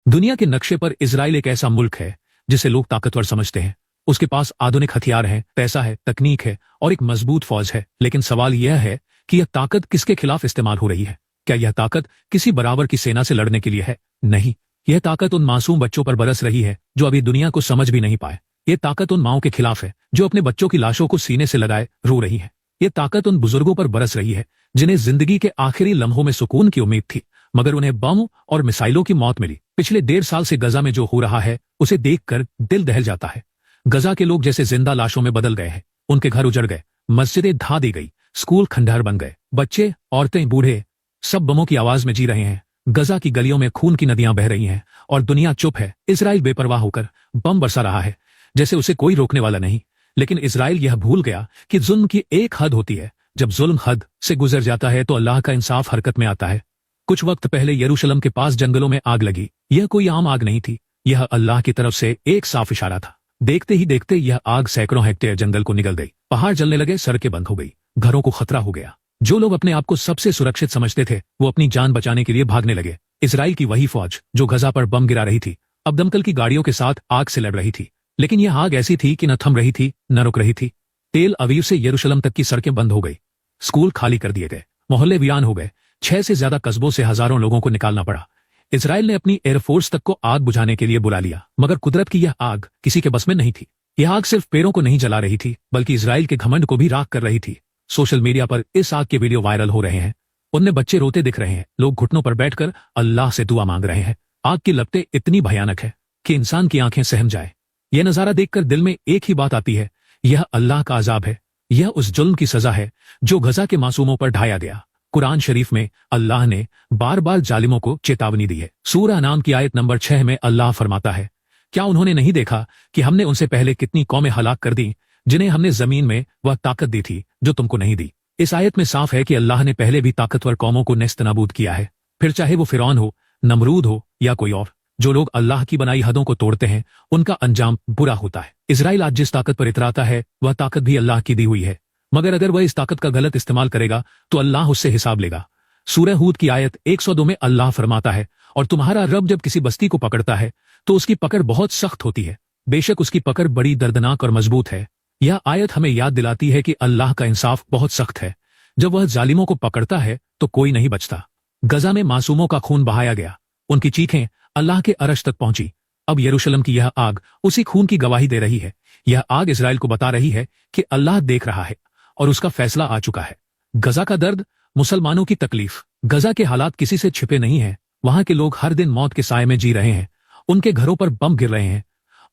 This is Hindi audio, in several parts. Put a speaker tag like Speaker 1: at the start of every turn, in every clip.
Speaker 1: दुनिया के नक्शे पर इजराइल एक ऐसा मुल्क है जिसे लोग ताकतवर समझते हैं। उसके पास आधुनिक हथियार हैं, पैसा है, तकनीक है और एक मजबूत फौज है। लेकिन सवाल यह है कि यह ताकत किसके खिलाफ इस्तेमाल हो रही है? क्या यह ताकत किसी बराबर की सेना से लड़ने के लिए है? नहीं, यह ताकत उन मासूम बच्चों पर बरस रही है जो अभी दुनिया को समझ भी नहीं पाए। यह ताकत उन माओं के खिलाफ है जो अपने बच्चों की लाशों को सीने से लगाए रो रही है। यह ताकत उन बुजुर्गों पर बरस रही है जिन्हें जिंदगी के आखिरी लम्हों में सुकून की उम्मीद थी, मगर उन्हें बम और मिसाइलों की मौत मिली। पिछले 1.5 साल से गजा में जो हो रहा है उसे देखकर दिल दहल जाता है। गजा के लोग जैसे जिंदा लाशों में बदल गए हैं। उनके घर उजड़ गए, मस्जिदें ढा दी गई, स्कूल खंडहर बन गए, बच्चे, औरतें, बूढ़े सब बमों की आवाज में जी रहे हैं। गजा की गलियों में खून की नदियां बह रही हैं और दुनिया चुप है। इजराइल बेपरवाह होकर बम बरसा रहा है जैसे उसे कोई रोकने वाला नहीं। लेकिन इजराइल यह भूल गया कि जुल्म की एक हद होती है। जब जुल्म हद से गुजर जाता है तो अल्लाह का इंसाफ हरकत में आता है। कुछ वक्त पहले यरूशलेम के पास जंगलों में आग लगी। यह कोई आम आग नहीं थी, यह अल्लाह की तरफ से एक साफ इशारा था। देखते ही देखते यह आग सैकड़ों हेक्टेयर जंगल को निगल गई। पहाड़ जलने लगे, सड़कें बंद हो गई, घरों को खतरा हो गया। जो लोग अपने आप को सबसे सुरक्षित समझते थे वो अपनी जान बचाने के लिए भागने लगे। इजराइल की वही फौज जो गजा पर बम गिरा रही थी अब दमकल की गाड़ियों के साथ आग से लड़ रही थी। लेकिन यह आग ऐसी थी कि न थम रही थी न रुक रही थी। तेल अवीव से यरूशलेम तक की सड़कें बंद हो गई, स्कूल खाली कर दिए गए, मोहल्ले वीरान हो गए। 6 से ज्यादा कस्बों से हजारों लोगों को निकालना पड़ा। इजराइल ने अपनी एयरफोर्स तक को आग बुझाने के लिए बुला लिया, मगर कुदरत की यह आग किसी के बस में नहीं थी। यह आग सिर्फ पेड़ों को नहीं जला रही थी बल्कि इजराइल के घमंड को भी राख कर रही थी। सोशल मीडिया पर इस आग के वीडियो वायरल हो रहे हैं। उनमें बच्चे रोते दिख रहे हैं, लोग घुटनों पर बैठकर अल्लाह से दुआ मांग रहे हैं। आग की लपटें इतनी भयानक है कि इंसान की आंखें सहम जाए। यह नजारा देखकर दिल में एक ही बात आती है, यह अल्लाह का अजाब है। यह उस जुल्म की सजा है जो गजा के मासूमों पर ढाया गया। कुरान शरीफ में अल्लाह ने बार बार जालिमों को चेतावनी दी है। सूरह नाम की आयत नंबर 6 में अल्लाह फरमाता है, क्या उन्होंने नहीं देखा कि हमने उनसे पहले कितनी कौमें हलाक कर दी जिन्हें हमने जमीन में वह ताकत दी थी जो तुमको नहीं दी। इस आयत में साफ है कि अल्लाह ने पहले भी ताकतवर कौमों को नेस्तनाबूद किया है, फिर चाहे वो फिरौन हो, नमरूद हो या कोई और। जो लोग अल्लाह की बनाई हदों को तोड़ते हैं उनका अंजाम बुरा होता है। इजराइल आज जिस ताकत पर इतराता है वह ताकत भी अल्लाह की दी हुई है, मगर अगर वह इस ताकत का गलत इस्तेमाल करेगा तो अल्लाह उससे हिसाब लेगा। सूरह हूद की आयत 102 में अल्लाह फरमाता है, और तुम्हारा रब जब किसी बस्ती को पकड़ता है तो उसकी पकड़ बहुत सख्त होती है, बेशक उसकी पकड़ बड़ी दर्दनाक और मजबूत है। यह आयत हमें याद दिलाती है कि अल्लाह का इंसाफ बहुत सख्त है। जब वह जालिमों को पकड़ता है तो कोई नहीं बचता। गजा में मासूमों का खून बहाया गया, उनकी चीखें अल्लाह के अर्श तक पहुंची। अब यरूशलेम की यह आग उसी खून की गवाही दे रही है। यह आग इजराइल को बता रही है कि अल्लाह देख रहा है और उसका फैसला आ चुका है। गजा का दर्द, मुसलमानों की तकलीफ, गजा के हालात किसी से छिपे नहीं हैं। वहां के लोग हर दिन मौत के साए में जी रहे हैं। उनके घरों पर बम गिर रहे हैं,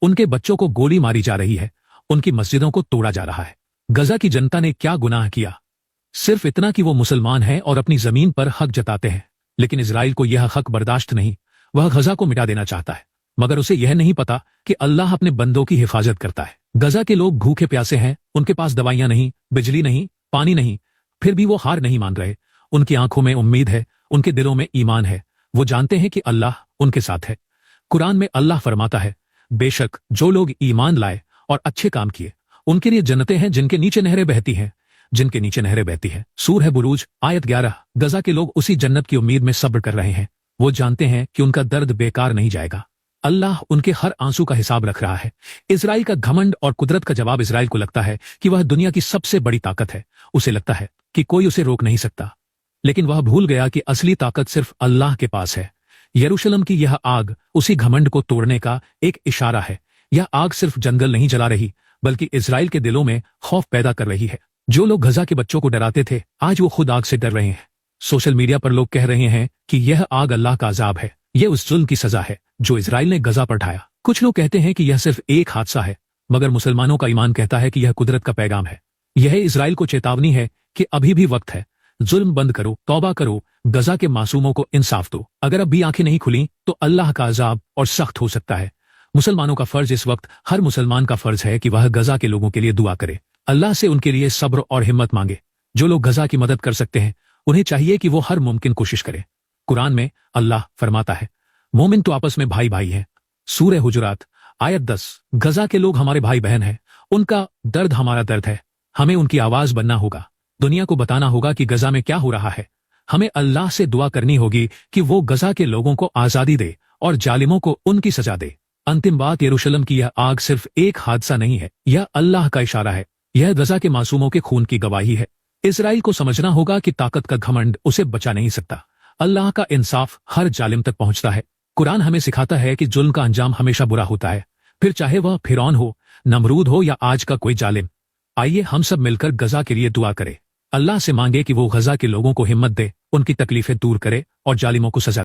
Speaker 1: उनके बच्चों को गोली मारी जा रही है, उनकी मस्जिदों को तोड़ा जा रहा है। गजा की जनता ने क्या गुनाह किया? सिर्फ इतना कि वो मुसलमान हैं और अपनी जमीन पर हक जताते हैं। लेकिन इजराइल को यह हक बर्दाश्त नहीं। वह गजा को मिटा देना चाहता है, मगर उसे यह नहीं पता कि अल्लाह अपने बंदों की हिफाजत करता है। गजा के लोग भूखे प्यासे हैं, उनके पास दवाइयां नहीं, बिजली नहीं, पानी नहीं, फिर भी वो हार नहीं मान रहे। उनकी आंखों में उम्मीद है, उनके दिलों में ईमान है। वो जानते हैं कि अल्लाह उनके साथ है। कुरान में अल्लाह फरमाता है, बेशक जो लोग ईमान लाए और अच्छे काम किए उनके लिए जन्नतें हैं जिनके नीचे नहरें बहती हैं, जिनके नीचे नहरें बहती हैं। सूरह बुरूज आयत 11। गजा के लोग उसी जन्नत की उम्मीद में सब्र कर रहे हैं। वो जानते हैं कि उनका दर्द बेकार नहीं जाएगा। अल्लाह उनके हर आंसू का हिसाब रख रहा है। इजराइल का घमंड और कुदरत का जवाब इजराइल को लगता है कि वह दुनिया की सबसे बड़ी ताकत है। उसे लगता है कि कोई उसे रोक नहीं सकता, लेकिन वह भूल गया कि असली ताकत सिर्फ अल्लाह के पास है। यरूशलेम की यह आग उसी घमंड को तोड़ने का एक इशारा है। यह आग सिर्फ जंगल नहीं जला रही बल्कि इजराइल के दिलों में खौफ पैदा कर रही है। जो लोग गजा के बच्चों को डराते थे आज वो खुद आग से डर रहे हैं। सोशल मीडिया पर लोग कह रहे हैं कि यह आग अल्लाह का अजाब है, यह उस जुल्म की सजा है जो इजराइल ने गजा पर ढाया। कुछ लोग कहते हैं कि यह सिर्फ एक हादसा है, मगर मुसलमानों का ईमान कहता है कि यह कुदरत का पैगाम है। यह इजराइल को चेतावनी है कि अभी भी वक्त है, जुल्म बंद करो, तौबा करो, गजा के मासूमों को इंसाफ दो। अगर अब भी आंखें नहीं खुली तो अल्लाह का अजाब और सख्त हो सकता है। मुसलमानों का फर्ज इस वक्त, हर मुसलमान का फर्ज है कि वह गजा के लोगों के लिए दुआ करे, अल्लाह से उनके लिए सब्र और हिम्मत मांगे। जो लोग गजा की मदद कर सकते हैं उन्हें चाहिए कि वो हर मुमकिन कोशिश करें। कुरान में अल्लाह फरमाता है, मोमिन तो आपस में भाई भाई हैं। सूरह हुजुरात आयत 10। गजा के लोग हमारे भाई बहन हैं, उनका दर्द हमारा दर्द है। हमें उनकी आवाज बनना होगा, दुनिया को बताना होगा कि गजा में क्या हो रहा है। हमें अल्लाह से दुआ करनी होगी कि वो गजा के लोगों को आजादी दे और जालिमों को उनकी सजा दे। अंतिम बात, यरूशलेम की यह आग सिर्फ एक हादसा नहीं है, यह अल्लाह का इशारा है। यह गजा के मासूमों के खून की गवाही है। इजराइल को समझना होगा कि ताकत का घमंड उसे बचा नहीं सकता। अल्लाह का इंसाफ हर जालिम तक पहुंचता है। कुरान हमें सिखाता है कि जुल्म का अंजाम हमेशा बुरा होता है, फिर चाहे वह फिरौन हो, नमरूद हो या आज का कोई जालिम। आइए हम सब मिलकर गजा के लिए दुआ करें। अल्लाह से मांगे कि वो गजा के लोगों को हिम्मत दे, उनकी तकलीफें दूर करे और जालिमों को सजा